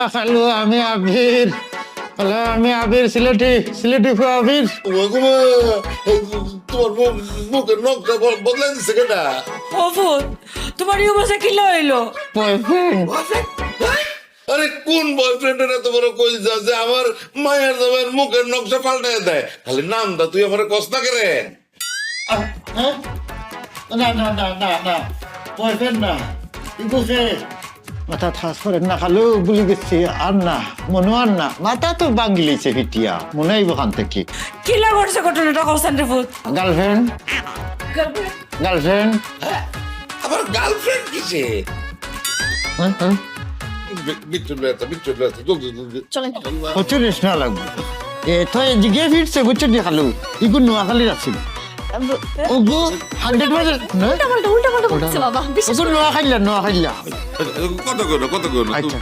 Hello আমি আবির। Hello আমি আবির, সিলেটি ফু আবির। তোমার মুখের নখটা বদলাই দিচ্ছে কেটা? অভুত তোমার এই অবস্থা কি লইলো? বয়ফ্রেন্ড। আরে কোন বয়ফ্রেন্ডের এত বড় কইল যে আমার মায়ের জামাইয়ের মুখের নকশা পাল্টায় দেয়? খালি নামটা তুই আমার কষ্ট করে। না না না না না, বয়ফ্রেন্ড না, ইকুকে মাথা ঠাস করে না, খালো গুলি গেছি আর না, মনে আর না, মাথা তো বাঙ্গিলিছে ফিটিয়া, মনে হইব খান থেকে। কি লাগছে ঘটনাটা কৌসান রে ভূত? Girlfriend girlfriend. আমার গার্লফ্রেন্ড কিসে? হ্যাঁ বিচ্ছুর ব্যথা জলদি জলদি চলেন। প্রচুর না লাগবে। এ তো জিগে ফিরছে বুঝছো দি খালো, ইগু নোয়াখালীর আছিল। ওগো 100% না, উল্টা পাল্টা বলছে বাবা। ওগো নোয়াখালীলা। কত করে আচ্ছা।